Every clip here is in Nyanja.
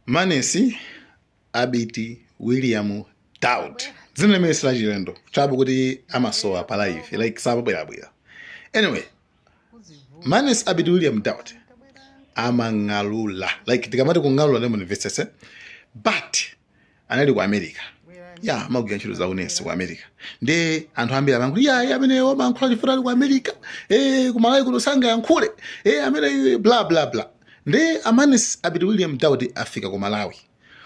Manesi Abiti William Doubt. Zina limesila chilendo. Chabu kuti amasowa pa live. Like sababwera. Anyway, Manesi Abiti William Doubt amangalula. Like tikamati kungalula nemo investese. But anali ku America. Ya maguya ntchito za unesi ku America. Nde anthu ambiri amanguti ya amene omankhula chifutali ku America. Kumalawi kunosanga yankhule. Amene bla bla bla. Nde Manesi Abiti William Doubt afika ku Malawi.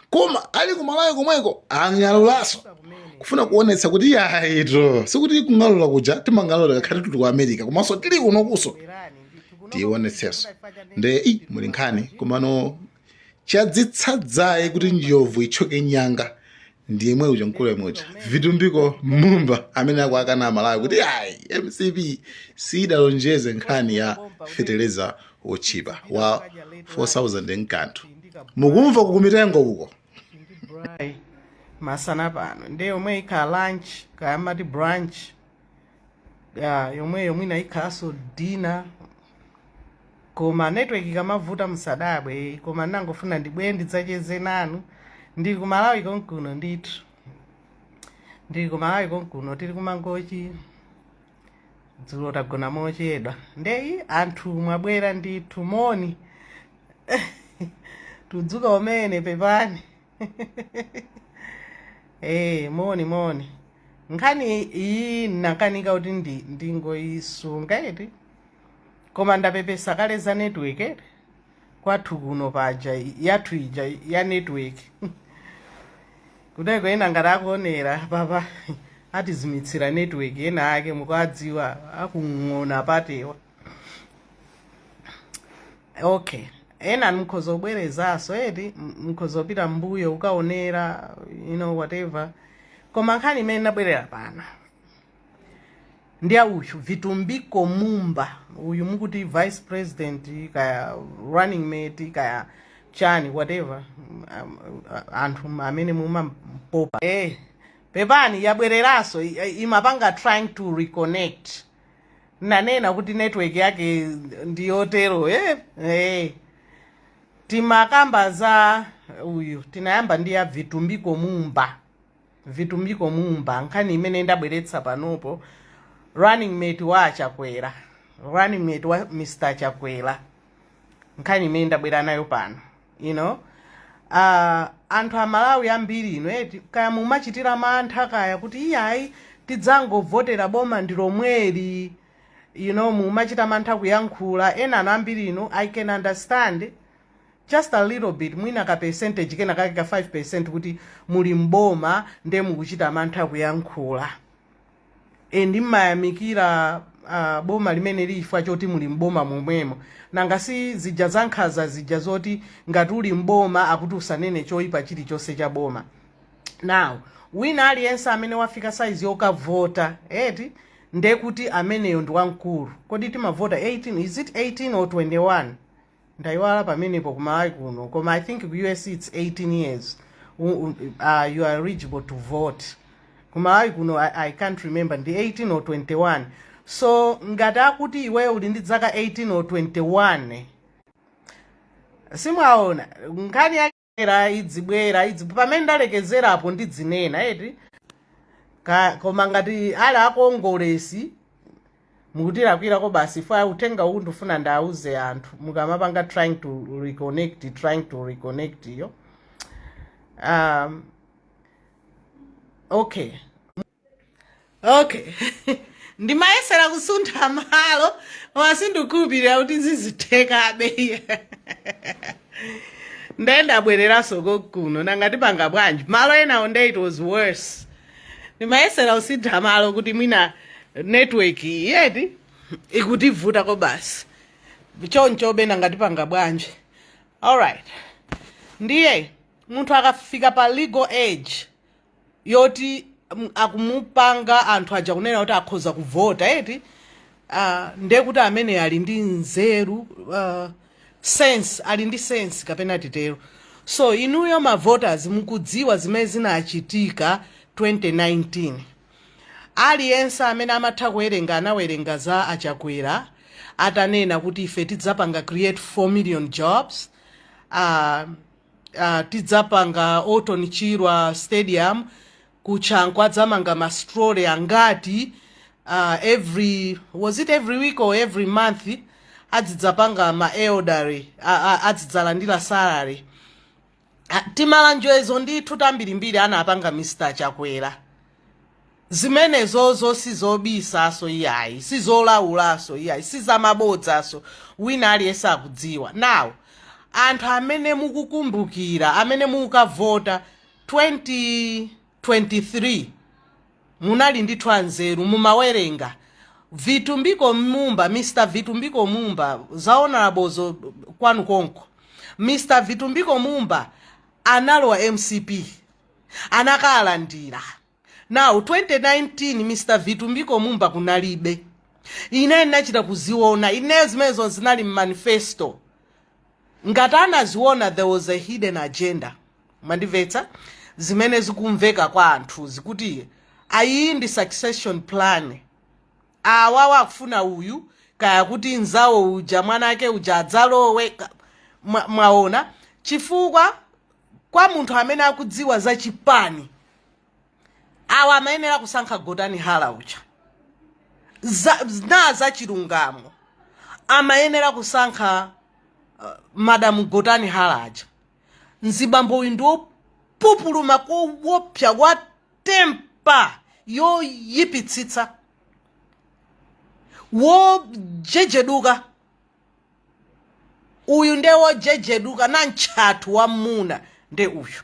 Koma ali ku Malawi komweko angalulaso. Kufuna kuonetsa kuti yaito sikuti kungalula kuja timangalula kakhati tuli ku America komanso tili kuno kuso tionetseso. Nde muli nkhani komano chadzitsadzaye kuti njovu ichoke nyanga ndiye mwe uja mkulu emoja Vitumbiko Mumba amene akwakana Malawi kuti MCP sidalonjeze nkhani ya fertilizer ochipa wa 4,000 enkantu. Mukumva kukumitengo uko masana pano nde yomwe ikha lunch kayamati brunch yomwe mwina ikhaso dinner. Koma network ikamavuta musadabwe koma nangofuna ndibwere ndidzacheze nanu. Ndili ku Malawi konkuno ndithu. Ndili ku Malawi konkuno tili kumangochi dzulo tagona mochedwa. Ndeyi anthu mwabwera ndithu moni. Tudzuka umene pepani. Moni. Nkhani iyi nakanika kuti ndingoyisunga eti. Koma ndapepesa kale za network eti. Kwathu kuno paja yathu ija ya network. Kudai ena ngati akuonera papa atizimitsira network ena ake mukadziwa akung'ona patewa. Okay. Ena mkhozobwerezaso eti mkhozopita mbuyo ukaonera whatever. Koma nkhani imene nabwerera pana ndiya uyu Vitumbiko Mumba uyu mukuti vice president kaya running mate kaya chani whatever anthu amene mumampopa pepani yabwereraso imapanga trying to reconnect. Nanena kuti network yake ndiyotero timakamba za uyu tinayamba ndiya Vitumbiko Mumba nkhani imene ndabweretsa panopo running mate wa Chakwera, running mate wa Mr. Chakwera. Nkhani imene ndabwera nayo pano anthu amalawi ambiri kaya mumachitira mantha kaya kuti iyayi tidzangovotera boma ndilomweri mumachita mantha kuyankhula. Ena ambiri I can understand just a little bit mwina ka percentage kena kake ka 5% kuti muli mboma nde mukuchita mantha kuyankhula. Ndimayamikira boma limene lifa choti muli mboma momwemo nanga si zija zankhaza zija zoti ngati uli mboma akuti usanene choyipa chilichonse cha boma. Now wina aliyense amene wafika size yokavota nde kuti ameneyo ndi wamkulu. Kodi timavota 18, is it 18 or 21? Ndayiwala pamenepo kumalawi kuno koma I think ku US it's 18 years you are eligible to vote. Kumalawi kuno I can't remember ndi 18 or 21. So ngati akuti iwe uli ndi zaka 18 or 21 simwaona nkhani yakera idzibwera pamene ndalekezera apo ndidzinena koma ngati ali akongolesi mukutirakwira ko basi fa utenga ndifuna ndauze anthu mukamapanga trying to reconnect yo. Okay. Ndimayesera kusuntha malo wasindukupira kuti zizithekabe. Ndabwereraso kokuno nangati panga bwanji malo enawo nde it was worse. Ndimayesera kusuntha malo kuti mwina network ikutivuta ko basi choncho bena ngati panga bwanji. Alright. Ndiye munthu akafika pa legal age yoti akumupanga anthu aja kunena kuti akhoza kuvota nde kuti amene ali ndi nzeru sense ali ndi sense kapena titero. So inuyo ma voters mukudziwa zimene zinachitika 2019. Aliyense amene amatha kuwerenga anawerenga za Achakwera atanena kuti ife tidzapanga create 4 million jobs tidzapanga Orton Chirwa Stadium kuchankwa adzamanga mastrole angati every week or every month adzidzapanga elderly adzidzalandira salary. Timalanjwezo ndithu tambirimbiri anapanga Mr. Chakwera. Zimenezo sizobisa iyayi, sizolaulaso iyayi, sizamabodzaso wina aliyense akudziwa. Now anthu amene mukukumbukira, amene mukavota 2023 munali ndithu anzeru mumawerenga Vitumbiko Mumba, Mr. Vitumbiko Mumba, zaonarabozo kwanu konko. Mr. Vitumbiko Mumba analowa MCP, anakalandira. Now 2019 Mr. Vitumbiko Mumba kunalibe. Ine nachita kuziona, ine zimezo zinali manifesto. Ngatana ziona there was a hidden agenda. Mandimvetsa zimene zikumveka kwa anthu zikuti ayindi succession plan. Awawa kufuna uyu kaya kuti nzawo uja mwanake uja adzalowe mwaona chifukwa kwa munthu amene akudziwa za chipani awa amayenera kusankha Godani Hala uja za chilungamo amayenera kusankha Madam Godani Hala aja. Nzibambo uyu ndiwo pupuluma kuwopsa kwa tempa yoyipitsitsa wo jejeduka uyu ndewo jejeduka nanchatu wa muna nde uyu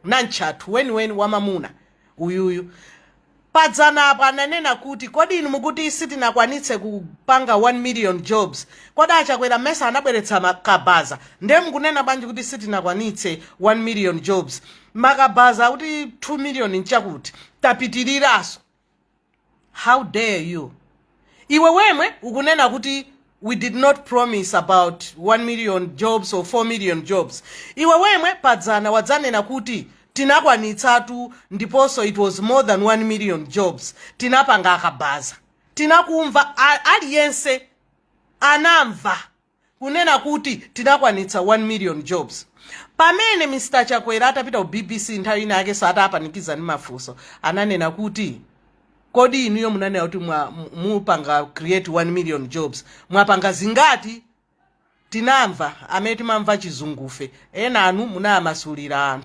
nanchatu weni wa mamuna uyu padzana apa ananena kuti kodi inu mukuti sitinakwanitse kupanga 1 million jobs kodi Achakwera mesa anabweretsa makabaza nde mukunena banji kuti sitinakwanitse 1 million jobs makabaza kuti 2 million nchakuti tapitiriraso. How dare you? Iwe wemwe ukunena kuti we did not promise about 1 million jobs or 4 million jobs. Iwe wemwe padzana wadzanena kuti tinakwanitsatu ndiponso it was more than 1 million jobs. Tinapanga akabaza. Tinakumva aliyense anamva kunena kuti tinakwanitsa 1 million jobs. Pamene Mr. Chakwera atapita ku BBC nthawi ina yake satapanikiza ni mafuso ananena kuti kodi inuyo munanena kuti mupanga create 1 million jobs mwapanga zingati. Tinamva amene timamva chizungufe ena anu munamasulira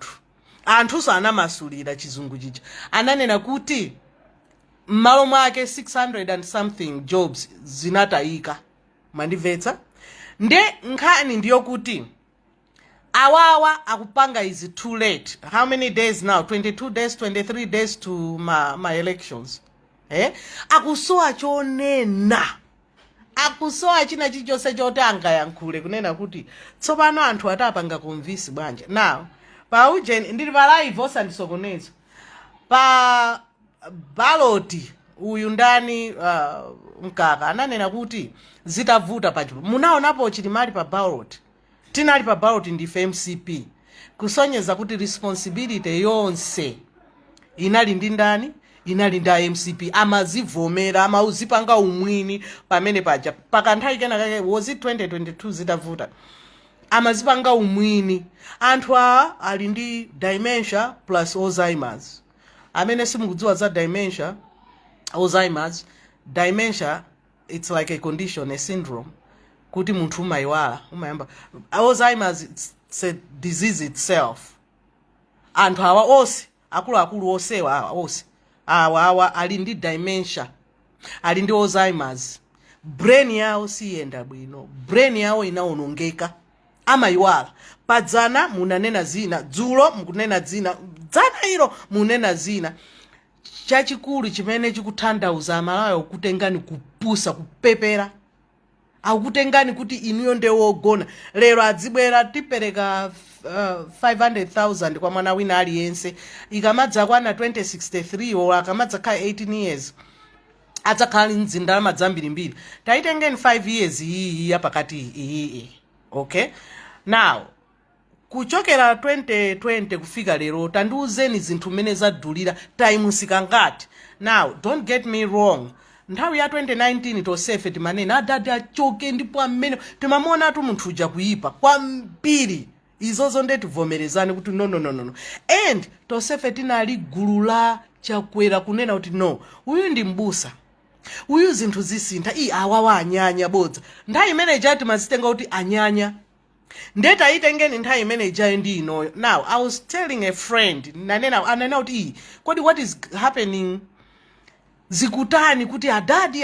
anthu sanamasulira chizungu chicha ananena kuti mmalo mwake 600 and something jobs zinatayika. Mandimvetsa nde nkhani ndiyo kuti awawa akupanga izi too late. How many days now? 22 days, 23 days to my elections. Akusoa chonena. Akusoa china chichose chotanga yankhule kunena kuti tsopano anthu atapanga convince bwanje. Now, pa ujeni ndili pa live osandisokoneza. Pa baloti uyu ndani mkaka ananena kuti zitavuta pachipo. Munaonapo chilimali pa ballot. Tinali pa ballot ndife MCP. Kusonyeza kuti responsibility yonse inali ndi ndani? Inali nda MCP. Amazivomera amauzipanga umwini pamene paja pakanthawi kena kake was it 2022 zitavuta amazipanga umwini. Anthu ali ndi dementia plus Alzheimer's. Amene simukudziwa za dementia Alzheimer's, dementia it's like a condition, a syndrome kuti munthu umayamba. Alzheimer's it's a disease itself. Anthu awa ose akulu osewa ose awa ali ndi dementia, ali ndi Alzheimer's. Brain yawo siyenda bwino, brain yawo inaonongeka, amayiwala. Padzana munanena zina, dzulo mukunena zina, dzana ilo munena zina. Chachikulu chimene chikutanthauza amalawi kutengani kupusa kupepera. Akutengani kuti inuyo ndewogona. Lero adzibwera tipereka 500,000 kwa mwana wina aliyense. Ikamadza kwana 2063 or akamadza kha 18 years. Adzakhala mzinda madzambirimbiri. Taitengeni 5 years iyi pakati iyi. Okay? Now, kuchokera 2020 kufika lero tandiuzeni zinthu mene zadulira time sikangati. Now, don't get me wrong. Nthawi ya 2019 tosefe timanena adada achoke ndipo amene timamona tu munthu uja kuipa kwambiri izozo ndetivomerezane kuti no. And tosefe tinali gulu la Chakwera kunena kuti no, uyu ndi mbusa, uyu zinthu zisintha, awawa anyanya bodza. Nthawi imene ijati mazitenga kuti anyanya. Ndeta itengeni nthawi imene ijayo ndi inoyo. Now, I was telling a friend, anena kuti kodi what is happening? Zikutani kuti adadi,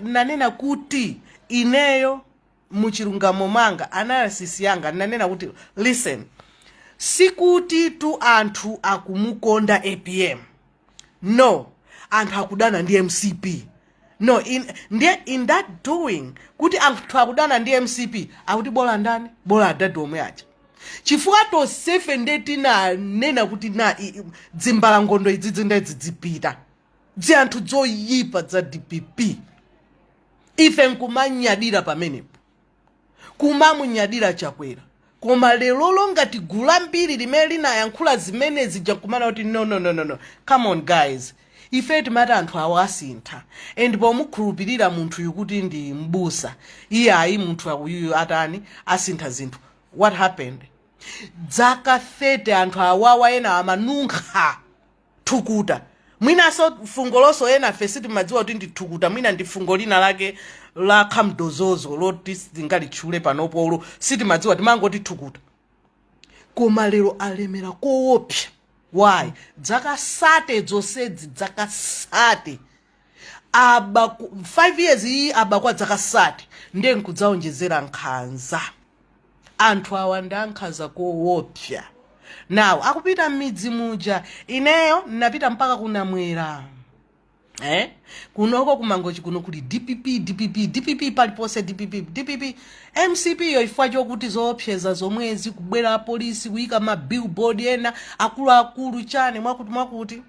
nanena kuti ineyo muchilungamo manga, analysis yanga, nanena kuti listen, sikuti tu anthu akumukonda APM. No, anthu akudana ndi MCP. No, in that doing, kuti anthu akudana ndi MCP, akuti bola ndani? Bola adadi omwe aja. Chifukwa tosefe ndetina nena kuti dzimbala ngondo idzidzi ndedzipita. Dzi anthu zoyipa za DPP. Ife nkumanyadira pamenepo. Kumamunyadira Chakwera. Koma lero ngati gula mbiri limene linayankhula zimene zija kumana kuti no. Come on guys. Ife timati anthu awasintha. And pomukhulupirira munthu yukuti ndi mbusa. Ayi munthu uyu atani asintha zinthu. What happened? Dzaka 30 anthu awawa ena amanunkha thukuta. Mwina so fungoloso ena fesiti madziwa kuti ndi thukuta. Mwina ndi fungo lina lake la kamdozozo loti singalitchule panopo siti madziwa timangoti thukuta. Koma lero alemera koopsa. Why? Dzaka sate dzosezi dzaka sate. 5 years iyi abakwa dzaka sate. Ndiye nkudzaonjezera nkhanza. Anthu awa ndankhaza koopsa. Now, akupita midzi muja. Ineyo napita mpaka kunamwera. Kunoko kumangochi kuno kuli DPP palipose DPP MCP yo ifwa chokuti zoopseza zomwezi kubwera polisi kuyika ma billboard ena akulu chane mwakuti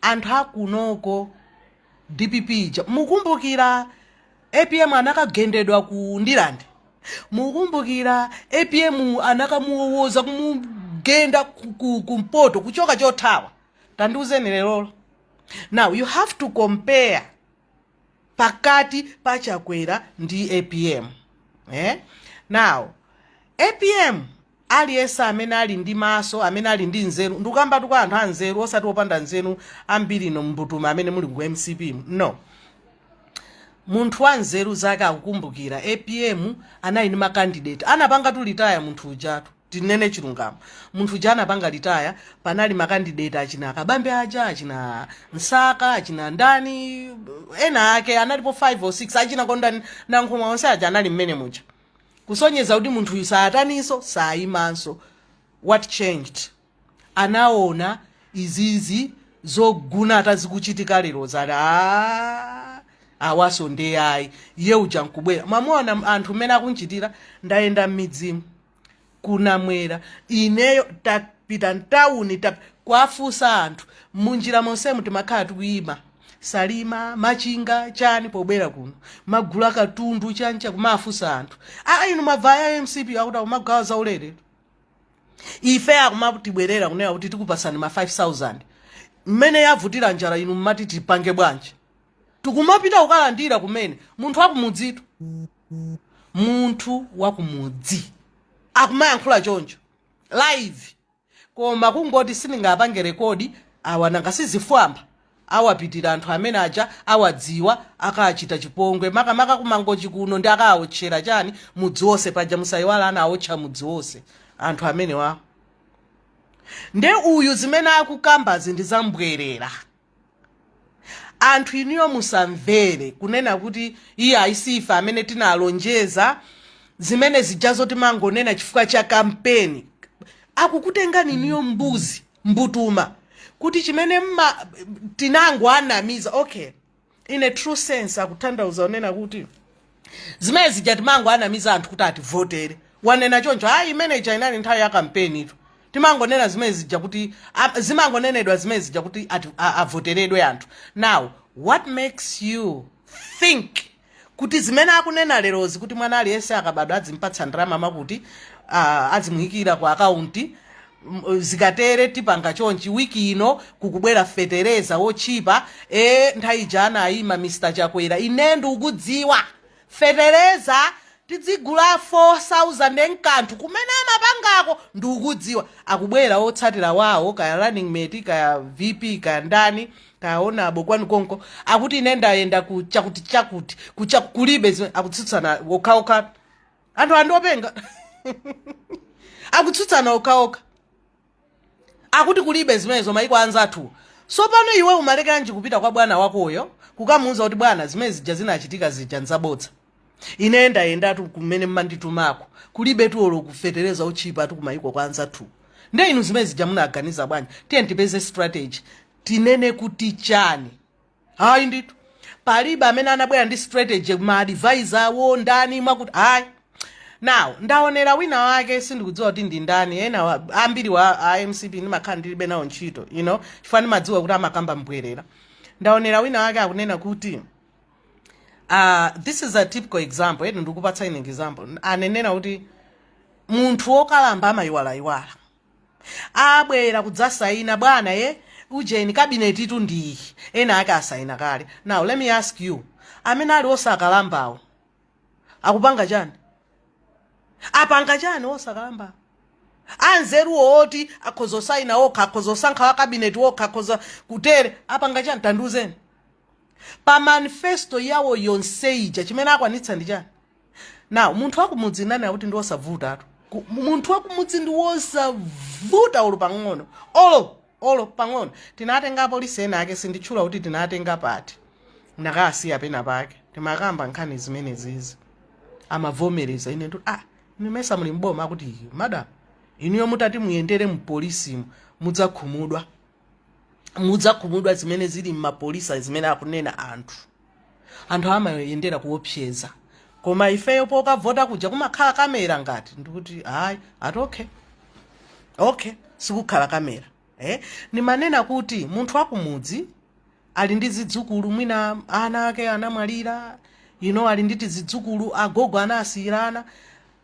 anthu akunoko DPP ija mukumbukira APM anakagendedwa ku Ndilande, mukumbukira APM anakamuwoza kumugenda kumpoto kuchoka chothawa. Tandiuzeni lero. Now, you have to compare pakati pa Chakwera ndi APM. Now, APM aliyense amene ali ndi maso, amene ali ndi nzeru, ndikamba tukwa anthu anzeru osati opanda nzeru ambiri no mbutuma amene muli ku MCP. No. Munthu wanzeru zake akukumbukira APM anali ndi makandidate. Anapanga tulitaya munthu ujatu. Tinene chilungamo. Munthu jana panga litaya panali makandidate achina Kabambe aja, achina Nsaka, achina ndani, ena ake analipo 5 or 6 achina konda nankhoma onse aja anali mmene muja. Kusonyeza kuti munthu uyu saataniso saimanso. What changed? Anaona izizi zoguna atazikuchitika lero zala awaso ndeyayi iye uja nkubwera. Mwamuona anthu mmene akunchitira ndayenda m'midzimu. Kunamwera ineyo tapita ntawuni kwafusa anthu munjira monse mutimakhala tikuyima salima machinga chani pobwera kuno magula katundu chancha kumafusa anthu inu mavaya MCP akuti kumagawa zaulere ife akumatibwerera kunena kuti tikupasani ma 5,000 mmene yavutira njala inu mmati tipange bwanji tikumapita kukalandira kumene munthu wakumudzitu munthu wakumudzi akumayankhula choncho live koma kungoti siningapange rekodi awana ngasizifwamba awapitira anthu amene aja awadziwa akachita chipongwe makamaka kumangochi kuno ndi akaawotchera chani mudzi wonse paja musayiwala ana awotcha mudzi wonse anthu amene wa nde uyu zimene akukambazi ndi zambwerera anthu iniyo musamvere kunena kuti iye ayisifa amene tinalonjeza zimene zijazo timangonena chifukwa cha kampeni akukutengani niyo mbuzi mbutuma kuti chimene tinango anamiza okay in a true sense akutanthauza onena kuti zimene zija timango anamiza anthu kuti ativotere wanena choncho manager inali nthawi ya kampeni ito timangonena zimene zija kuti zimangonenedwa zimene zija kuti avoteredwe anthu. Now what makes you think kuti zimene akunena lerozi kuti mwana aliyense akabadwa azimpatsa ndalama makuti azimuikira kwa akaunti zikatere tipanga chonchi wiki ino kukubwera fetereza wochipa nthawi jana ayima Mr. Chakwera ine ndikudziwa fetereza tidzigula 4,000 enkanthu kumene amapangako ndikudziwa akubwera otsatira wawo kaya running mate kaya VP kaya ndani kaya onabo kwanu konko akuti ine ndayenda chakuti kulibe zimene akutsutsana okhaokha anthu andiopenga akutsutsana okhaokha akuti kulibe zimenezo maiko anzathu so pano iwe umalekanji kupita kwa bwana wakoyo kukamuuza kuti bwana zimene zija zinachitika zija nzabodza ine ndayendatu kumene mmanditumako kulibe tuolo kufetereza uchipa atu kumaiko kwa anzathu nde inu zimene zija munaganiza bwanji tiye tipeze strategy tinene kuti chani hayi nditu palibe amene anabwera ndi strategy ma advisor awo ndani mwakuti hayi now ndaonera wina wake sindikudziwa kuti ndi ndani ena ambiri wa IMCP ndimakhala ndilibe nawo ntchito chifani madziwa kuti amakamba mbwerera ndaonera wina wake akunena kuti this is a typical example yetu ndikupatsa ine example anenena kuti munthu wokalamba amayiwala abwera kudzasaina bwana ujeni cabinet itu ndi ena ake asaina kale now let me ask you amene ali osakalambawo akupanga chani apanga chani osakalambawo anzeru oti akhozosaina okha akhozosankha wa cabinet okha akhoza kutere apanga chani tanduzeni pa manifesto yawo yonseija chimene akwanitsa ndi chani now munthu wakumudzi nani akuti ndi osavuta atu munthu wakumudzi ndi wosavuta olo pang'ono olo pang'ono tinatenga polisi ena ake sinditchula kuti tinatenga pati nakasiya pena pake timakamba nkhani zimene zizi amavomereza ine ntu nimesa muli mboma akuti madam inuyo mutati muyendere mpolisimu mudzakhumudwa zimene zili mmapolisa zimene akunena anthu amayendera kuopseza koma ifeyo pokavota kuja kumakhala kamera ngati ndikuti hayi ati okay sikukhala kamera nimanena kuti munthu wakumudzi ali ndi zidzukulu mwina ana ake anamwalira ali ndi tizidzukulu agogo anasiyirana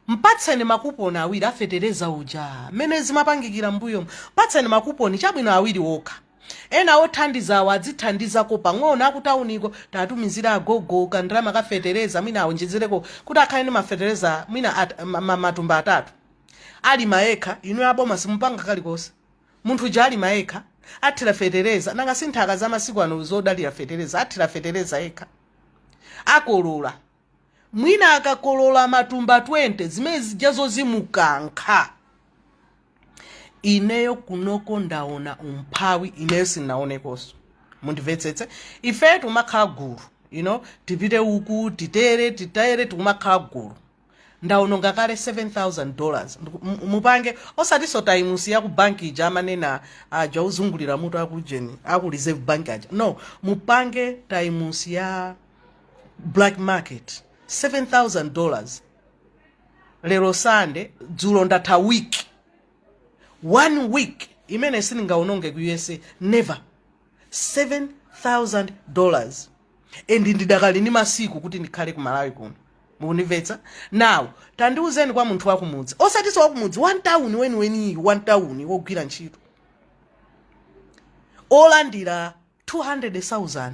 mpatseni makuponi awiri afetereza uja mene zimapangikira mbuyo mpatseni makuponi chabwino awiri okha ena othandizawo adzithandizako pang'ono akutauniko tatumizira agogo kandrama kafetereza mwina awonjezereko kuti akhale ndi mafetereza mwina matumba 3 ali maekha inu aboma simupanga kalikonse munthu uja ali maekha athira fetereza nanga sinthaka za masiku ano zodalira fetereza athira fetereza ekha akolola mwina akakolola matumba 20 zimene zijazo zimukankha ineyo kunoko ndaona umphawi ineyo sinaonekonso mundimvetsetse ife tumakhala gulu tipite uku titere tikumakhala gulu ndaona ngakale $7,000 mupange osatiso taimusi ya ku banki ija amanena aja uzungulira mutu akujeni aku reserve bank aja no mupange taimusi ya black market $7,000 lero sande dzulo ndatha wiki 1 week imene siningaononge ku USA never $7,000 and ndidakali ni masiku kuti ndikhale ku Malawi kuno mukunimvetsa now tandiuzeni kwa munthu wakumudzi osatiso wakumudzi 1 town weni 1 town wogwira ntchito olandira 200,000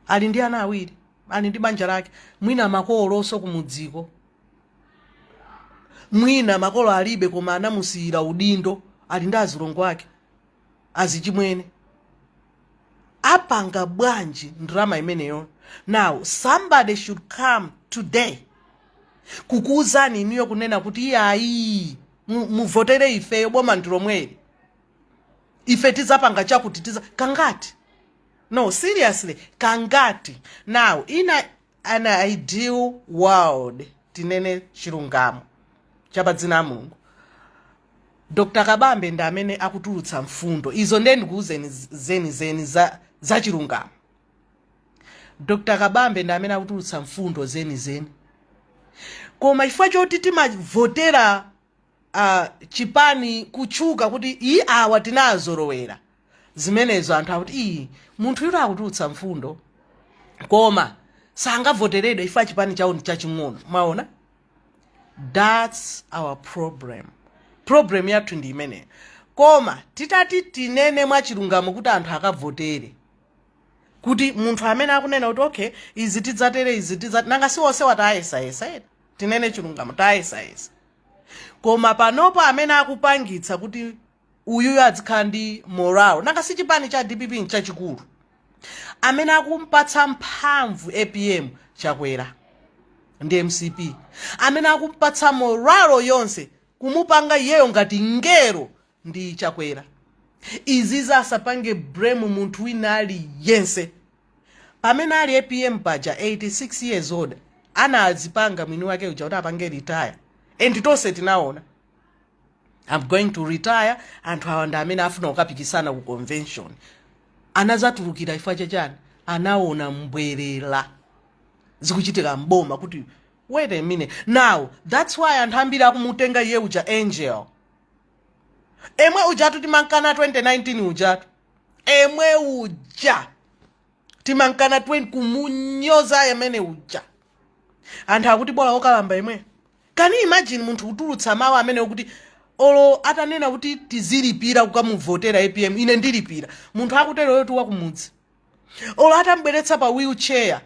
ali ndi ana awiri ali ndi banja lake mwina makolo oso kumudziko mwina makolo alibe koma anamusiyira udindo ali ndi azilongo ake azichimwene apanga bwanji ndrama imeneyo now somebody should come today kukuuzani niyo kunena kuti iyayi muvotere ifeyo boma ndilomweli ife tizapanga chakuti kangati no seriously kangati now in an ideal world tinene chilungamo chapadzina Mulungu Dr. Kabambe ndi amene akutulutsa mfundo izo ndikuuzeni zeni za chilungamo Dr. Kabambe ndi amene akutulutsa mfundo zeni koma chifukwa choti timavotera chipani kuchuka kuti awa tinazorowera zimenezo anthu akuti munthu yura akutulutsa mfundo koma sangavoteredwe chifukwa chipani chawo ndi chaching'ono mwaona that's our problem yathu ndi imene koma titati tinene mwa chilungamo kuti anthu akavotere kuti munthu amene akunena kuti okay izi tidzatere izi nanga siwonse watayesayesa ena tinene chilungamo tayesayesa koma panopo amene akupangitsa kuti uyuyo adzikhala ndi moral nanga si chipani cha DPP nchachikulu amene akumpatsa mphamvu APM Chakwera ndi MCP amene akumpatsa moral yonse kumupanga iyeyo ngati ngero ndi Chakwera izi zasapange blame munthu wina aliyense pamene ali APM paja 86 years old anazipanga mwini wake uja kuti apange retire and tonse tinaona I'm going to retire anthu awa ndi amene afuna kukapikisana ku convention anazatulukira ifa chachani anaona mbwerera zikuchitika mboma kuti wait a minute now that's why anthu ambiri akumutenga iye uja Angel emwe uja timankana 2019 uja emwe uja timankana 20 kumunyoza yemene uja anthu akuti bola okalamba emwe can you imagine munthu kutulutsa mawu amene kuti olo atanena kuti tizilipira kukamuvotera APM ine ndilipira munthu akutero yotu wakumudzi olo atambweretsa pa wheelchair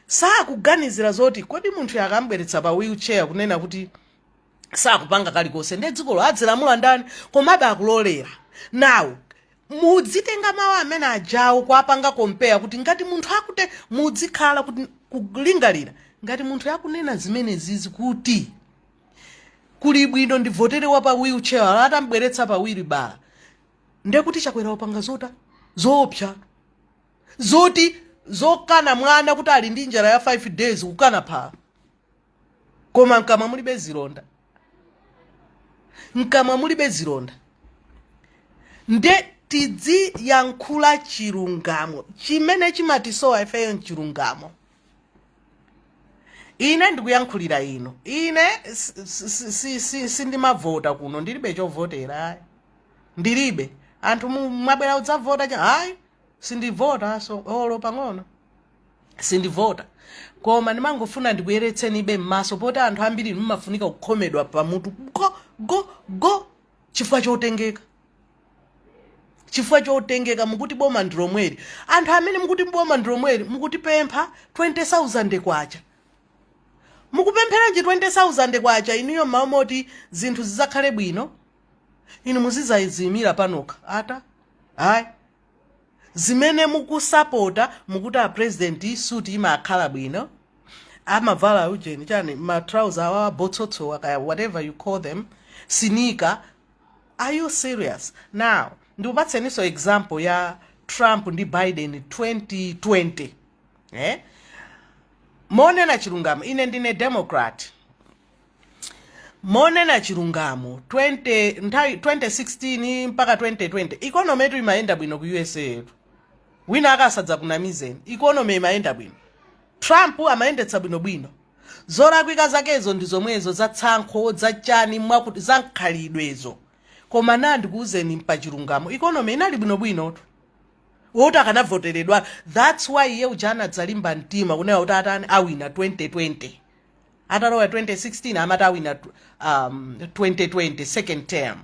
sakuganizira zoti kodi munthu yakambweretsa pa wheelchair kunena kuti sakupanga kalikonse ndi dziko adzilamula ndani komabe akulolera now mudzitenga mawu amene ajawo kwapanga compare kuti ngati munthu akute mudzikhala kuti kulingalira ngati munthu yakunena zimene zizi kuti kuli bwino ndivotere wa pa wheelchair atambweretsa pa wheelbarrow ndekuti Chakwera wapanga zota zoopsa zoti zokana mwana kuti ali ndi njala ya 5 days kukana pha koma mkamwa mulibe zilonda nde tidzi yankhula chilungamo chimene chimatisowa ifeyo nchilungamo ine ndikuyankhulira ino ine sindimavota kuno ndilibe chovotera ndilibe anthu mwabwera udzavota cha hayi sindivota so olo pang'ono sindivota koma ndimangofuna ndikuyeretseni ibe m'maso poti anthu ambiri mumafunika kukhomedwa pamutu go chifukwa chotengeka mukuti boma ndilomweri anthu amene mukuti boma ndilomweri mukuti pempha 20,000 kwacha mukupempheranji 20,000 kwacha iniyo maomoti zinthu zizakhale bwino inu muzizayizimira panokha ata hayi zimene mukusapota mukuti a president suit imakhala bwino amavala ujeni chani ma trousers awa botsotso wakaya whatever you call them sinika are you serious now ndiupatseniso example ya Trump ndi Biden 2020 monena chilungamo ine ndine Democrat monena chilungamo 2016 mpaka 2020 economy yetu imaenda bwino ku USA yetu wina akasadza kunamizeni economy imaenda bwino Trump amaendetsa bwino zolakwika zakezo ndizomwezo za tsankho za chani mwakuti za nkhalidwezo koma nandi kuuzeni mpachilungamo economy inali bwino woti akanavoteredwa that's why iye ujana dzalimba mtima kunena kuti atani awina 2020 atalowa 2016 amati awina 2020 second term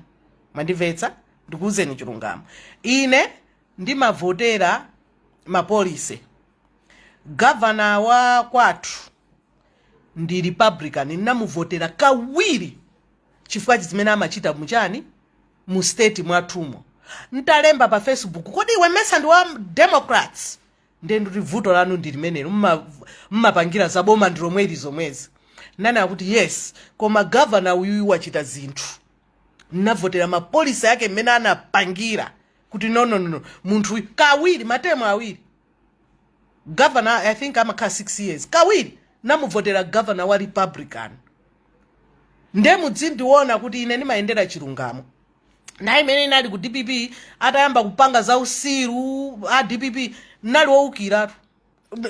mandimvetsa ndikuuzeni chilungamo ine ndimavotera mapolisi governor wa kwathu ndi Republican ndinamuvotera kawiri chifukwa chimene amachita muchani mu state mwathumo ntalemba pa Facebook kodi iwe mesa ndi wa Democrats ndenduri vuto lanu ndi limenelo mmapangira zaboma ndilomweri zomwezi nana akuti yes koma governor uyu wachita zinthu navotera mapolisi yake mmene anapangira kuti no munthu kawiri matemo awiri governor I think amakhala 6 years kawiri namuvotera governor wa Republican ndemudzindiona kuti ine ndimayendera chilungamo na imene inali ku DPP atayamba kupanga za usiru a DPP nali woukiratu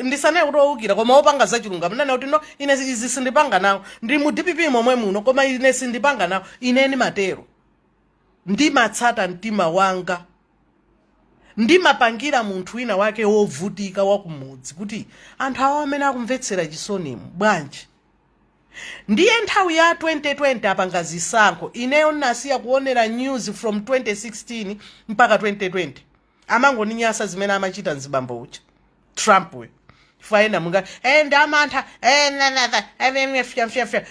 ndisanaye kuti woukira koma wopanga za chilungamo nana kuti no ine izi sindipanga nawo ndi mu DPP momwe muno koma ine sindipanga nawo ine ni matero ndimatsata mtima wanga ndimapangira munthu wina wake wovutika wakumudzi kuti anthu awo amene akumvetsera chisonimu bwanji ndiye nthawi ya 2020 apanga zisankho ineyo nasiya kuonera news from 2016 mpaka 2020 amangoninyasa zimene amachita mzibambo ucha Trump we faina munga ndamantha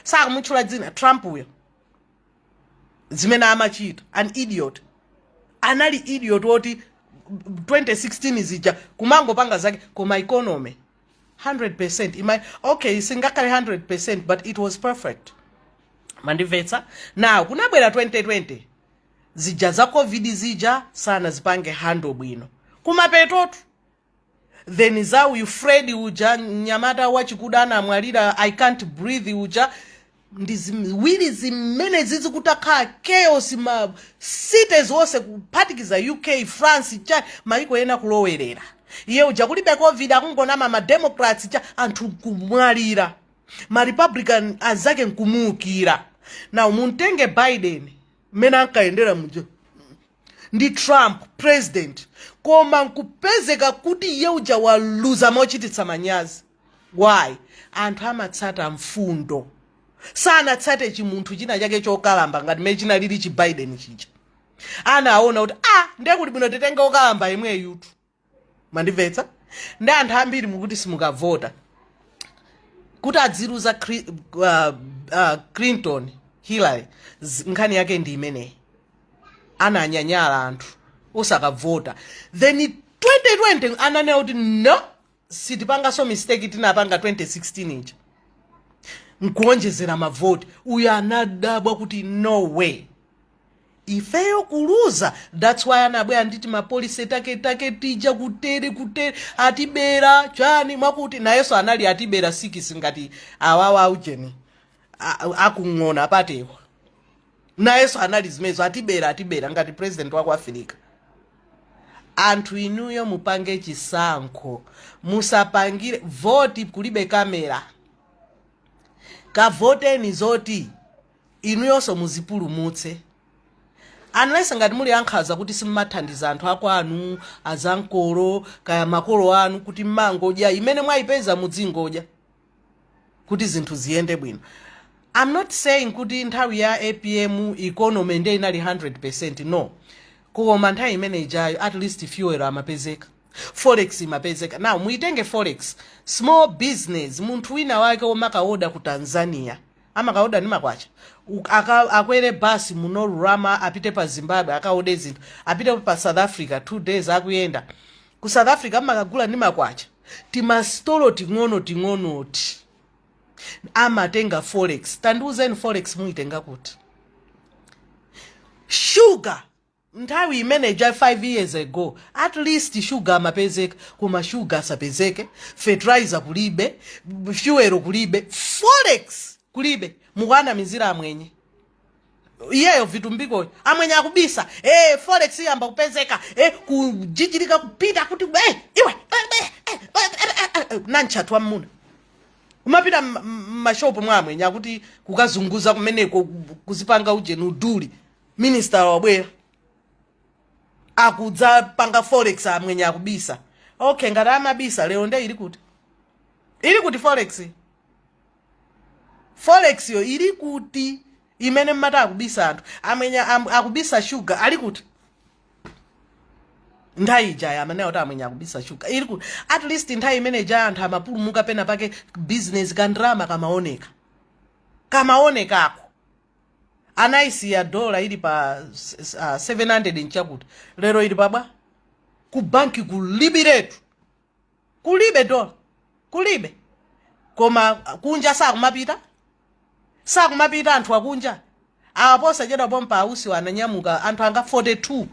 saka muchula dzina Trump uyo zimene amachita an idiot anali idiot woti 2016 zija kumango panga zake koma economy 100% okay singakale 100% but it was perfect mandimvetsa now kunabwera 2020 zija za covid zija sana zipange handle bwino kumapetotu then za uyu Fred uja nyamata wachikudana amwalira I can't breathe uja ndiziwiri zimene zizikutakhala chaos ma cities wose kuphatikiza UK France cha maiko ena kulowerera iye uja kulibe covid akungonama ma democrats cha anthu kumwalira ma republican azake nkumukira na muntenge Biden mena ankaendera muja ndi Trump president koma nkupezeka kuti iye uja waluza mochititsa manyazi why anthu amatsata mfundo sana tsate chimunthu china chake chokalamba ngati mene chinalili chi Biden chija anaona kuti ndekuti bwino titenga okalamba imwe yutu mandimvetsa ndi anthu ambiri mukuti simukavota kuti adziruza Clinton Hillary nkhani yake ndi imeneyi ananyanyala anthu osakavota then 2020 ananena kuti no sitipanga so mistake tinapanga 2016 ija nkuonjezera mavoti uyo anadabwa kuti no way ifeyo kuluza that's why anabwera nditi mapolisi take tija kutere atibera chani mwakuti nayeso anali atibera 6 ngati awawa ujeni akung'ona patewa nayeso anali zimezo atibera ngati president wa Africa anthu inuyo mupange chisankho musapangire voti kulibe kamera kavoteni zoti inuyonso muzipulumutse unless ngati muli ankhaza kuti simmathandiza anthu ako anu azankolo kaya makolo anu kuti mmangodya imene mwayipeza mudzingodya kuti zinthu ziyende bwino. I'm not saying kuti nthawi ya APM economy ndi inali 100% no koma nthawi imene ijayo at least fuel amapezeka forex imapezeka. Now muitenge forex small business munthu wina wake omakaoda ku Tanzania amakaoda ni makwacha akwere basi munorama apite pa Zimbabwe akaode zinthu apite pa South Africa 2 days akuyenda ku South Africa amakagula ni makwacha timastolo ting'onoti amatenga forex. Tandiuzeni forex muitenga kuti sugar nthawi imene ja 5 years ago at least sugar amapezeka koma sugar asapezeke fertilizer kulibe fuel kulibe forex kulibe mukwana mizira amwenye iyeyo vitumbiko amwenye akubisa forex yamba kupezeka kujijirika kupita kuti iwe nanchatwa mmuna umapita mashopu mwamwenye akuti kukazunguza kumeneko kuzipanga ujeni uduli minister wabwera akudza panga forex amwenye akubisa. Okay ngati amabisa lero nde ili kuti forex yo ili kuti imene mmata akubisa anthu amwenye akubisa sugar ali kuti nthawi jaya amene oti amwenye akubisa sugar ili kuti at least nthawi imene jaya anthu amapulumuka pena pake business kandrama kamaonekako anaisi ya dola ili pa 700 nchakuti lero ili pabwa ku banki kulibiretu kulibe dola kulibe koma kunja sakumapita anthu akunja awaposa chedwa pompa ausi wananyamuka anthu anga 42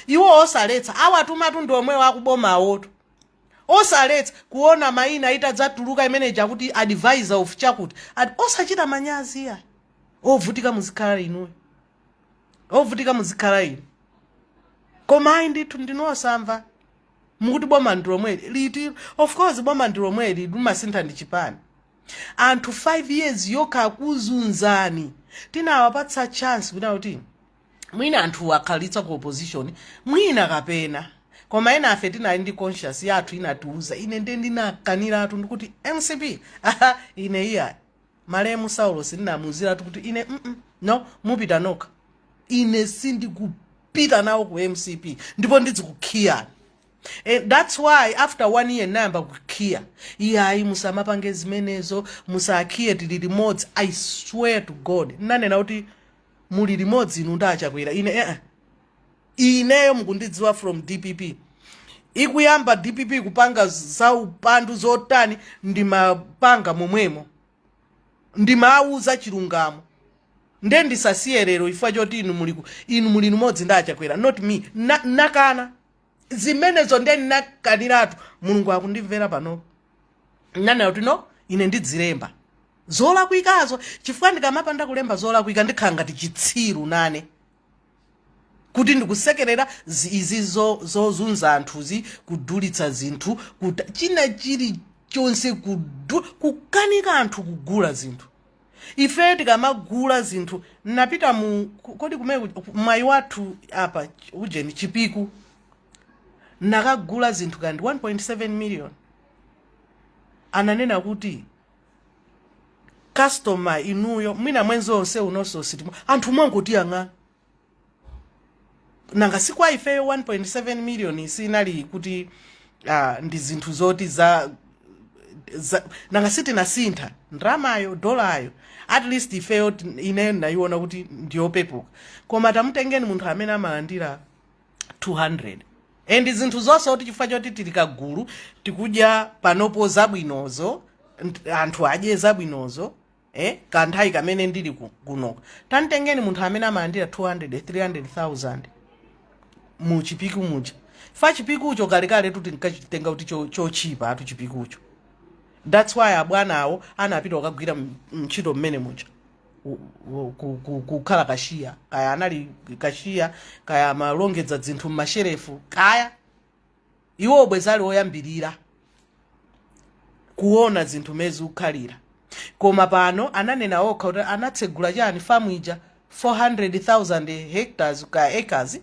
iwo osaletsa awatumatu ndi omwe wakuboma awoto osaletsa kuona maina itadzatuluka imene jakuti advisor of chakuti osachita manyazi ya ovutika muzikhala inu koma ayi ndithu ndinosamva mukuti boma ndiromweli liti. Of course boma ndiromweli limasintha ndi chipani anthu 5 years yokha kuzunzani tinawapatsa chance kuti mwina anthu akhalitsa ku opposition mwina kapena koma ena afe tinali ndi conscious yathu inatiuza ine ndinakanira atu ndikuti MCP ine iya Malemu Saulo sinamuzira kuti ine no mupita noka ine sindikupita nawo ku MCP ndipo ndizikukhiyana And that's why after 1 year namba kukia iyayi musamapange zimenezo musakiye tili limodzi. I swear to God nanena kuti muli limodzi inu ndachakwera ineyo mukundidziwa from DPP. Ikuyamba DPP kupanga za upandu zotani ndimapanga momwemo ndimauza chilungamo nde ndisasiye lero ifa choti inu muli limodzi ndachakwera not me nakana zimenezo nde nakaniratu mulungu akundimvera pano nana kuti no ine ndidzilemba zola kuikazo chifukwa ndikamapanda kulemba zola kuika ndikhala ngati chitsiru nane kuti ndikusekerera izi zozunza anthuzi kudulitsa zinthu china chili chonse kukanika anthu kugula zinthu. Ife tikamagula zinthu napita kodi kumene mwayi wathu apa ujeni Chipiku nakagula zinthu kandi 1.7 million. Ananena kuti customer inuyo mwina mwenzi onse unoso sitimo anthu mwangoti yanga nanga sikwa ifeyo 1.7 million isinali kuti ndi zinthu zoti za nanga siti na sintha ndramayo dolayo at least ifeyo ine nayiona kuti ndiyopepuka koma tamutengeni munthu amene amalandira 200 and zinthu zonse kuti chifukwa choti tili kagulu tikudya panopo zabwinozo anthu adye zabwinozo kanthawi kamene ndili kunoka tamutengeni munthu amene amalandira 200,000-300,000 mu Chipiku muja fa Chipikucho kalekale tuti nkachitenga kuti chochipa atu Chipikucho. That's why abwanawo anapita wakagwira mchito mmene muja kukhala kashiya kaya anali kashiya kaya malongedza zinthu mmasherefu kaya iwo bwezali oyambirira kuona zinthu mezi ukhalira koma pano ananena okha kuti anatsegula chani famu ija 400,000 hectares ka acres.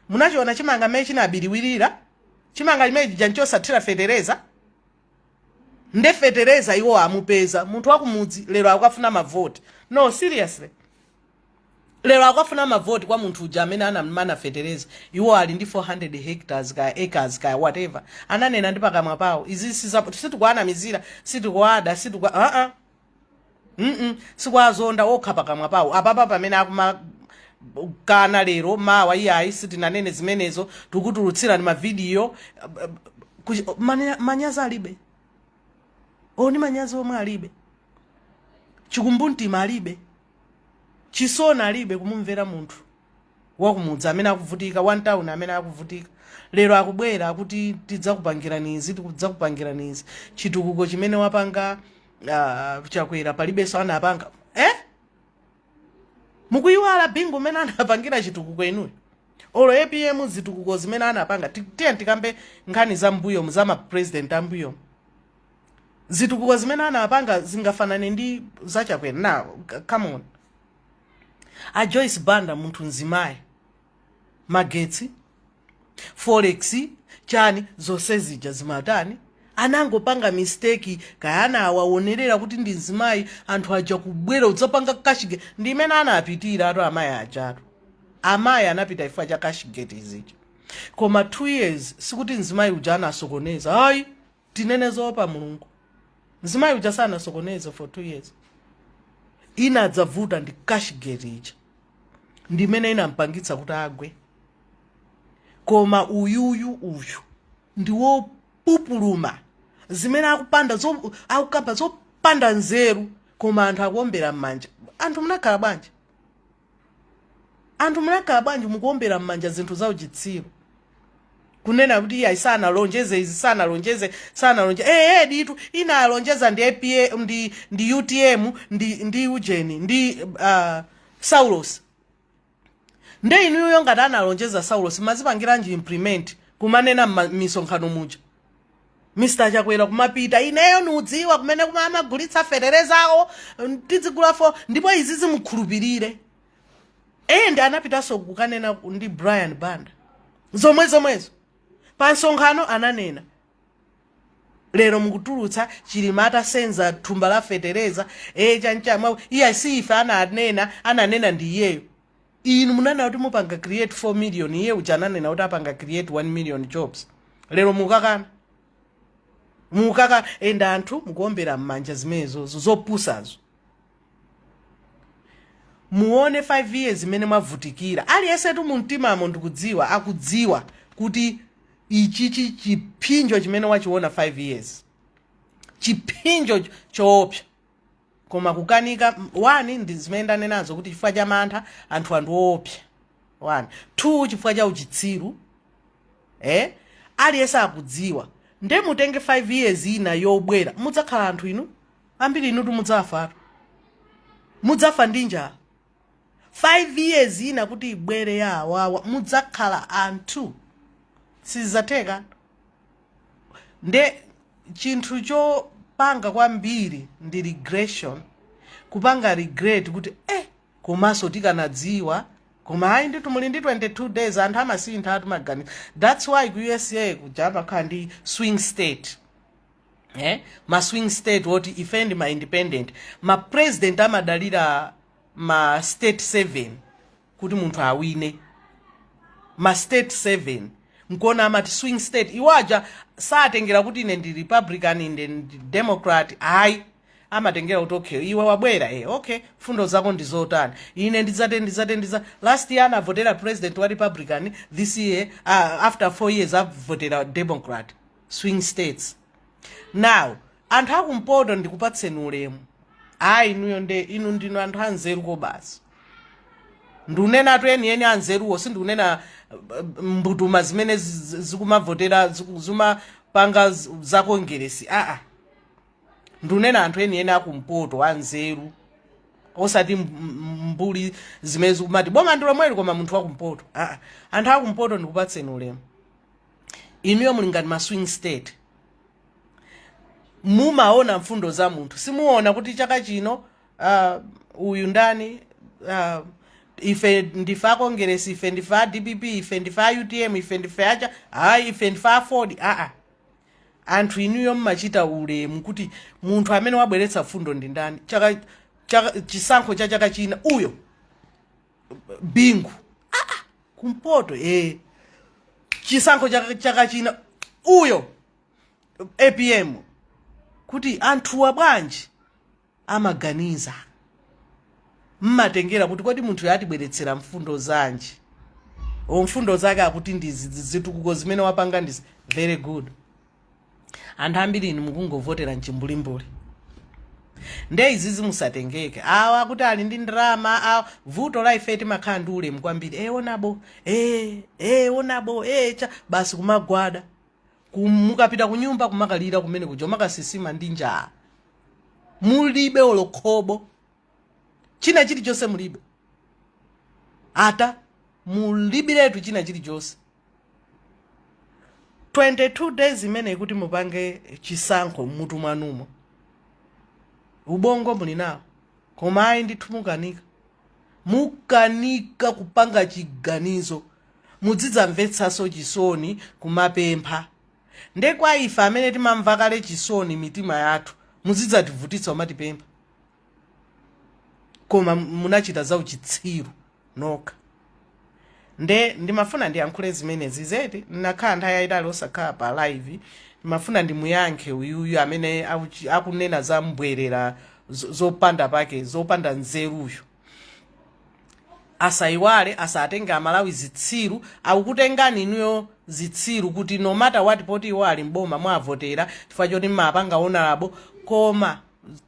Munachiona chimanga mechi chinabiriwirira chimanga chimechi janchosathira fetereza nde fetereza iwo amupeza munthu wakumudzi lero akafuna mavoti. No seriously lero akafuna mavoti kwa munthu uja amene anamana fetereza iwo ali ndi 400 hectares ka acres ka whatever ananena ndi pakamwa pawo izi sitikwana mizira sitikuada sitikwa sikwazonda okha pakamwa pawo apapa pamene akuma kana lero mawa iyayi sitinanene zimenezo tikutulutsira ni mavideo manyazi alibe oni manyazi omwe alibe chikumbuntima alibe chisona alibe kumumvera munthu wakumudzi amene akuvutika 1 town amene akuvutika lero akubwera kuti tidzakupangiranizi tidzakupangiranizi chitukuko chimene wapanga chakwera palibe so anapanga mukuyiwala bingu mena anapangira chitukuko inuyo olo APM zitukuko zimene anapanga tikambe nkhani za mbuyo mzama president ambuyo zitukuko zimene anapanga zingafanane ndi zachakwera now come on a Joyce Banda munthu nzimaye magetsi forex chani zonse zija zimatani anangopanga mistake kayana awaonerera kuti ndi nzimayi anthu aja kubwera udzapanga kashige ndi imene anapitira ato amayi ajatu amayi anapita ifa cha kashigeti izicho koma 2 years sikuti nzimayi uja anasokoneza hayi tinenezo pa mulungu nzimayi uja sana sokoneza for 2 years inadzavuta ndi kashigeti ichi ndi imene inampangitsa kuti agwe koma uyu ndiwo pupuluma zimene akupanda akukamba zopanda nzeru koma anthu akuombera mmanja anthu munakhala bwanji mukuombera mmanja zinthu za uchitsiru kunena kuti iya isana lonjeze izi sana lonjeze ditu ina alonjeza ndi APA ndi UTM ndi ujeni ndi Saulos nde inuyo ngati analonjeza Saulos mazipangiranji implement kumanena misonkhano muja Mr. Chakwera kumapita ineyo nudziwa kumene kumamagulitsa feterezawo tizigula fo ndipo izi zimukhulupirire ndi anapitaso kukanena ndi Brian Banda zomwezo pa nsonkhano ananena lero mukutulutsa chilimata senza thumba la fetereza chanchamwa iya sifa ananena ndi iyeyo inu munana kuti mupanga create 4 million iye uja ananena kuti apanga create 1 million jobs lero mukakana enda anthu mukuombera m'manja zimenezo zopusazo. Muone 5 years imene mwavutikira. Aliyense tu mumtimamo ndikudziwa akudziwa kuti ichichi chipinjo chimene wachiona 5 years. Chipinjo choopsa. Koma kukanika 1 ndi zimene ndanenazo kuti chifukwa cha mantha anthu oopsa. 1 2 chifukwa cha uchitsiru. Aliyense akudziwa. Nde mutenge 5 years ina yobwera mudzakhala anthu inu ambiri inu mudzafa. Mudzafa ndi njala. 5 years ina kuti ibwere ya awawa mudzakhala anthu sizatheka. Nde chinthu chopanga kwambiri ndi regression, kupanga regret kuti komanso tikanadziwa koma hayi nditu muli ndi 22 days anthu amasintha atumaganiza. That's why ku USA kujapa kandi swing state. Ma swing state woti ife ndi ma independent. Ma president amadalira ma state 7 kuti munthu awine. Ma state 7 nkona amati swing state iwaja saatengera kuti ine ndi Republican ine ndi Democrat. Hayi amatengera kuti okay iwe wabwera okay fundo zako ndizotani ine ndizate last year anavotera president wa Republican, this year after 4 years avotera Democrat. Swing states. Now anthu akumpoto ndikupatseni ulemu. Hayi inu ndinu anthu anzeru kobasi. Ndunena atu eni anzeruwo sindunena mbutuma zimene zikumavotera zimapanga za kongeresi. Ndunena anthu eni akumpoto anzeru osati mbuli zimene zikumati boma ndilo mweli koma munthu wakumpoto. Anthu akumpoto ndikupatseni ulemu. Inuyo muli ngati ma swing state. Mumaona mfundo za munthu simuona kuti chaka chino uyu ndani ife ndifa kongeresi ife ndifa DPP ife ndifa UTM ife ndifa acha ife ndifa Ford. Anthu inuyo mmachita ulemu kuti munthu amene wabweretsa fundo ndi ndani. Chisankho cha chaka china uyo bingu kumpoto chisankho cha chaka china uyo APM. Kuti anthu wabwanji amaganiza mmatengera kuti kodi munthu yatibweretsera mfundo zanji mfundo zake akuti ndizi zitukuko zimene wapanga ndizi very good. Anthu ambiri inu mukungovotera nchimbulimbuli. Nde izizi musatengeke awa kuti ali ndi ndrama vuto la ife timakhala ndi ulemu kwambiri onabo cha basi kumagwada mukapita kunyumba kumakalira kumene kuja makasisima ndi njala. Mulibe olokhobo china chilichonse mulibe. Ata mulibiretu china chilichonse. 22 days imene kuti mupange chisankho mutu mwanumo. Ubongo muli nawo. Koma ayi ndithu mukanika kupanga chiganizo. Mudzidzamvetsaso chisoni kumapempha. Nde kwa ife amene timamva kale chisoni mitima yathu muzidzativutitsa umatipempha. Koma munachita za uchitsiru noka. Nde ndimafuna ndiyankhule zimenezi zedi nakhala nthawi yayitali osakhala pa live. Ndimafuna ndimuyankhe uyuyu amene akunena za mbwerera zopanda pake zopanda nzeruyo. Asaiwale asatenge amalawi zitsiru akukutengani inuyo zitsiru kuti no matter what poti iwali mboma mwavotera chifukwa choti mmapanga onalabo koma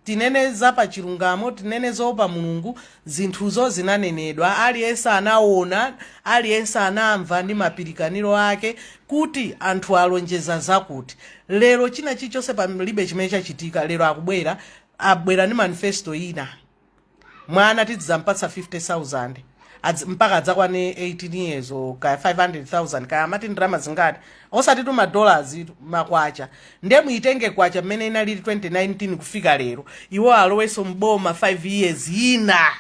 tinene za pa chilungamo tinene zopa mulungu zinthuzo zinanenedwa aliyense anaona aliyense anamva ndi mapirikaniro ake kuti anthu alonjeza zakuti lero china chilichonse palibe chimene chachitika lero abwera ndi manifesto ina mwana tidzampatsa 50,000 mpaka adzakwane 18 years ka 500,000 kaya amati ndrama zingati osati tu $, makwacha nde muitenge kwacha mmene inalili 2019 kufika lero iwo aloweso mboma 5 years ina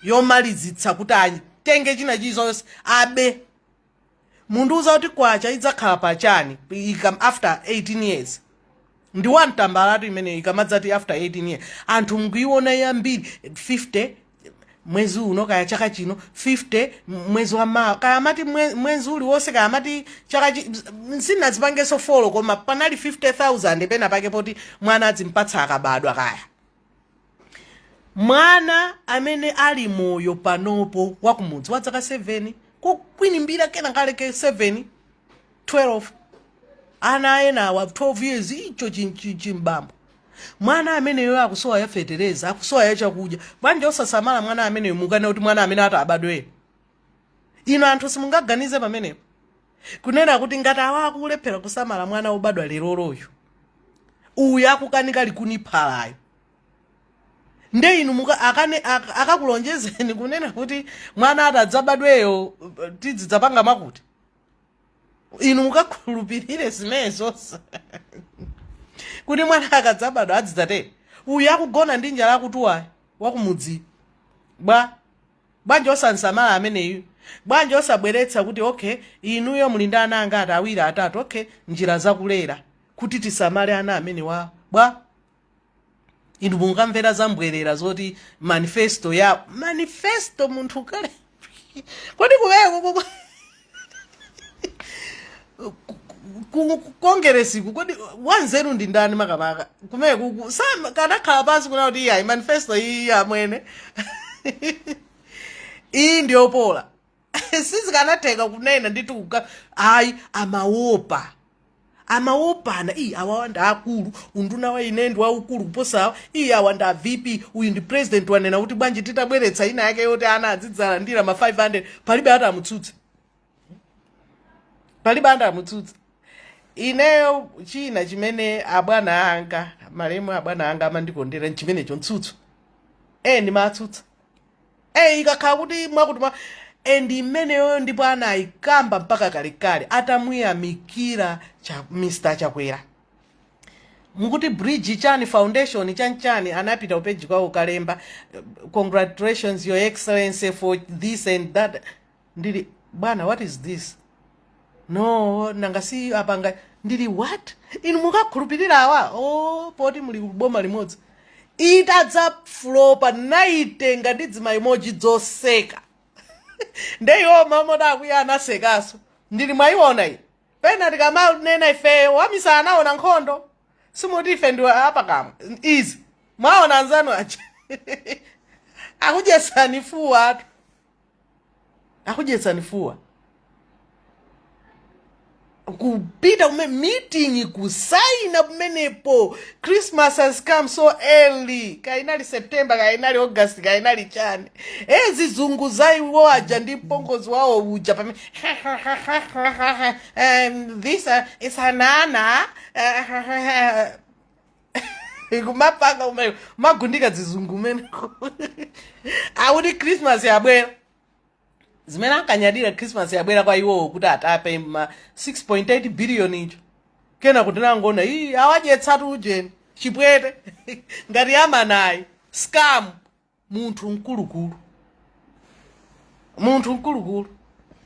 yomalizitsa kuti atenge china chizonse abe munduza kuti kwacha idzakhala pachani after 18 years ndi wamtambalatu imene ikamadzati after 18 years anthu mkuiona yambiri 50 mwezi uno kaya chaka chino 50 mwezi wa mawa kaya amati mwezi uli wose kaya amati chaka sinadzipangeso folo koma panali 50,000 pena pake poti mwana adzimpatsa akabadwa kaya mwana amene ali moyo panopo wakumudzi wa zaka 7 kukwinimbira kena kaleke 7 12 ana ena wa 12 years icho chimbambo mwana ameneyo akusowa ya fetereza akusowa ya chakudya banje osasamala mwana ameneyo mukane kuti mwana amene abadwe ino anthu simungaganize pamenepo kunena kuti ngati akulephera kusamala mwana obadwa leroroyo uyu akukanika likuniphalayo nde inu akakulonjezeni kunena kuti mwana atadzabadweyo tidzidzapanga makuti inu mukakhulupirire zimenezo kuti mwana akadzabadwa adzidzatera uyu akugona ndi njala akutuwa wakumudzi bwanje osansamala ameneyu bwanje osabweretsa kuti okay inuyo muli ndi ana angati awiri atatu okay njira zakulera kuti tisamale ana amene inu mungamvera zambwerera zoti manifesto munthu kale kodi kuweko kongeresiku kodi wanzeru ndi ndani makamaka kumeko kanakhala pansi kuna kuti iya manifesto iyi amwene iyi ndiyopola sizikanatheka kunena ndituka hayi amaopana awawanda akulu unduna wa inendi waukulu kuposawa awa nda VP uyu ndi president wanena kuti bwanji titabweretsa ina yake yoti ana adzidzalandira ma 500 palibe atamutsutsa ineyo china chimene abwana anga malemu abwana anga amandikondera chimene chontsutso ndi matsutsa ikakhala kuti mwakuti ndi imeneyo ndipo anayikamba mpaka kalekale atamuyamikira Mr. Chakwera mukuti bridge chani foundation chani anapita upeji kwawo kalemba congratulations your excellency for this and that ndili bwana what is this no nangasi apanga ndili what inu mukakhulupirira awa poti muli boma limodzi itadza flopa naitenga ndi dzimaimoji dzoseka ndeyo mamoda akuya anasekaso ndili mwayiona iyi pena tikamanena ife wamisa anaona nkhondo simuti ife ndi apa kamwe izi mwaona anzanu aja akudyetsani fuwa kupita meeting kusaina kumenepo Christmas has come so early kainali September kainali August kainali chani zizungu zaiwo aja ndi mpongozi wawo uja pame this is anana kumapanga magundika zizungu mene akuti Christmas yabwera zimene ankanyadira Christmas yabwera kwa iwo kuti atape ma 6.8 billion icho kena kuti nangona awadyetsatu ujeni chipwete ngati amanayi scam munthu mkulukulu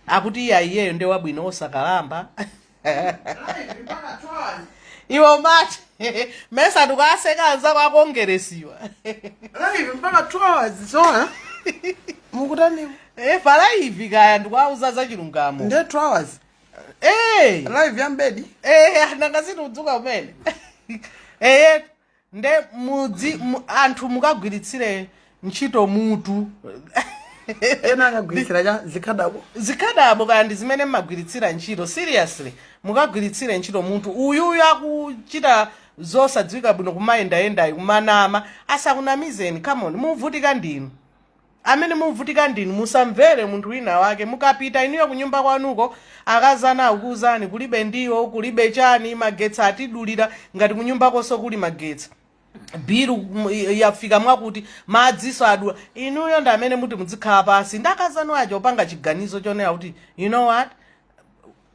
akuti iyeyo ndi wabwino osakalamba iwo mati mesa tukasekaza kwakongeresiwa live mpaka 2 hours zona mukutani vala hivi kaya ndikwauza za chilungamo nde 2 hours live ya mbedi nangaziti udzuka umene nde anthu mukagwiritsire ntchito mutu ena akagwiritsira zikhadabo kaya ndi zimene mmagwiritsira ntchito seriously mukagwiritsire ntchito mutu uyu akuchita zosadziwika bwino kumayendayenda kumanama asakunamizeni come on muvutika ndinu amene muvutika ndinu musamvere munthu wina wake mukapita inuyo kunyumba kwanuko akazana akuzani kulibe ndiwo kulibe chani magetsi atidulira ngati kunyumba konso kuli magetsi bilu yafika mwakuti madziso adula inuyo ndi amene muti muzikhala pasi ndakazanu aja opanga chiganizo chonera kuti you know what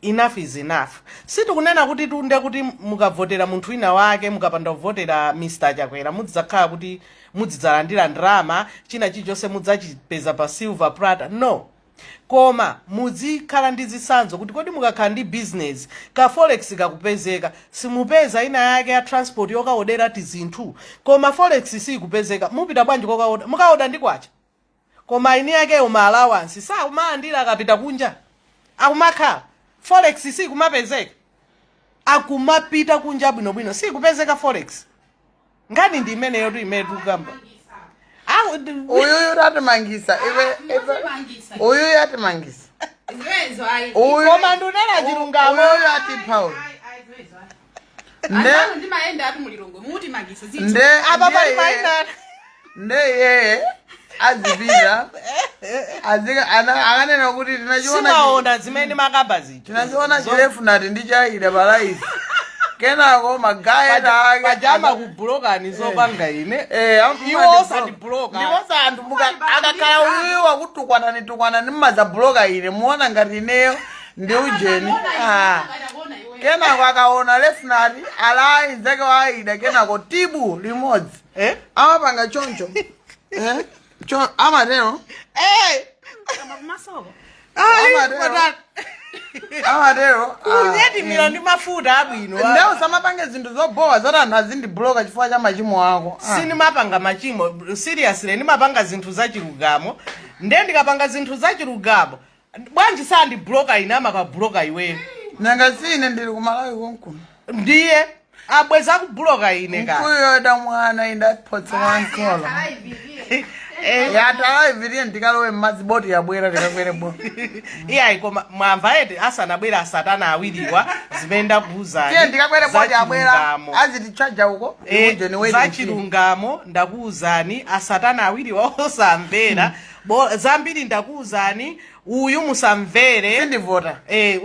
enough is enough sitikunena kuti tunde kuti mukavotera munthu wina wake mukapanda kuvotera Mr. Chakwera mudzakhala kuti mudzidzalandira ndrama china chilichonse mudzachipeza pa silver platter no koma muzikhala ndi zitsanzo kuti kodi mukakhala ndi business ka forex kakupezeka simupeza ina yake ya transport yokaodera ti zinthu koma forex sikupezeka mupita bwanji kokaoda mukaoda ndi kwacha koma ini yake uma allowance sakumalandira akapita kunja akumakhala forex sikumapezeka akumapita kunja bwinobwino sikupezeka forex ngani ndi imeneyo tu imene tukamba uyu yatimangisa uyu yatimangisa koma ndunena chilungamo uyu yatiphaula nde yeye azipita akanena kuti simaona zimene makamba zija tinachiona chirefu nati ndichaida palaisi kenako magaya ake pajama kubulokani zopanga ine iwo osandibloka ndiponso anthu akakhala uyu wakutukwana nimmaza buloka ine muona ngati ineyo ndi ujeni kenako akaona lefunati alayi nzake waida kenako tibu limodzi amapanga choncho amatero amatero kunyetimira ndi mafuta abwino ndeo samapange zinthu zobowa zoti anthu azindibloka chifukwa cha machimo ako sinimapanga machimo seriously ndimapanga zinthu zachilungamo nde ndikapanga zinthu zachilungamo bwanji sandibloka ine amakabloka iweyo nanga sine ndili kumalawi konkuno ndiye abweza kubloka ine ka kuyoda mwana indaphotse wankolo yatalaiviriye ndikalowe mmaziboti yabwera tikakwere boti iyayi koma mwamva eti asanabwera asatana awiriwa zimene ndakuuzani tiye ndikakwere boti yabwera azitichaja uko zachilungamo ndakuuzani asatana awiriwa osamvera zambiri ndakuuzani uyu musamvere sindivota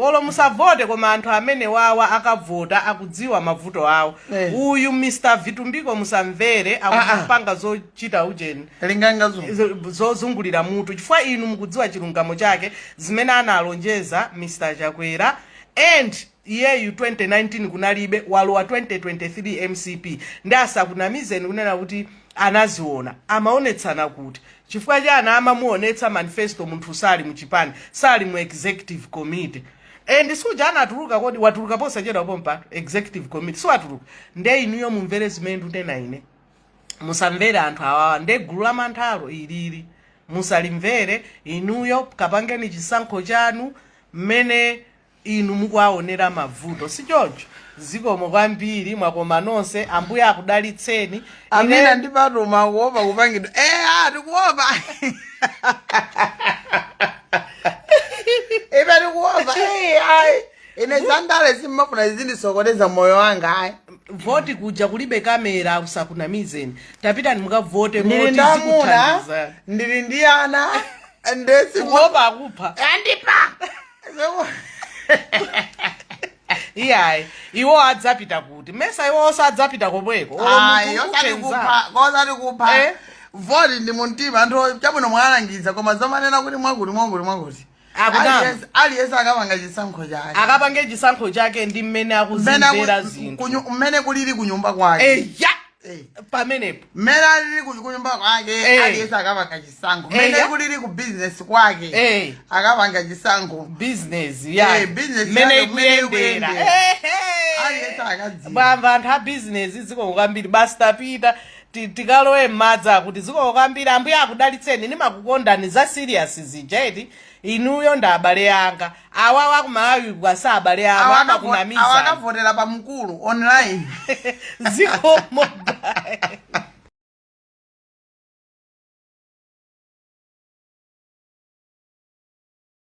olo musavote koma anthu amene wawa akavota akudziwa mavuto awo uyu Mr. Vitumbiko musamvere akupanga zochita ujeni linganga zozungulira mutu chifukwa inu mukudziwa chilungamo chake zimene analonjeza Mr. Chakwera and iyeyu 2019 kunalibe walowa 2023 MCP ndi asakunamizeni kunena kuti anaziona amaonetsana kuti chifukwa chana amamuonetsa manifesto munthu sali muchipani sali mu executive committee and suja anatuluka kodi watuluka posachedwa pompa executive committee so watuluka nde inuyo mumvere zimene ndunena ine musamvere anthu awawa nde gulu la manthalo ilili musalimvere inuyo kapangeni chisankho chanu mmene inu mukuwaonera mavuto si choncho zikomo kwambiri mwakoma nonse ambuye akudalitseni amina ndipatuma kuopa kupangidwa tikuopa ibe tikuopa ine zandale simmafuna zizindisokoneza moyo wanga ayi voti kuja kulibe kamera usakunamizeni tapita nimukavote ndili ndamuna ndili ndi ana ndesikuopa akupha andipa iyayi iwo adzapita kuti mesa iwo osadzapita komweko osati kupha voti ndi muntima anthu chabwino mwalangiza koma zomanena kuti mwakuti aliyese akapanga chisankho chake akapange chisankho chake ndi mmene akuzimvera zinthu mmene kulili kunyumba kwake pamenepo mmene alili kunyumba kwake aliyese akapanga chisankho mmene kulili ku business kwake akapanga chisankho business mmene kuyendera aliyese akadziwa bamba anthu a business ziko kwambiri basi tapita tikalowe m'madzi akuti ziko kwambiri ambuye akudalitseni nimakukondani za serious zijeti inuyo nda abale yanga awawa kumalawi kwasa abale awo amakunamiza awakavotera pa mkulu online ziko mobile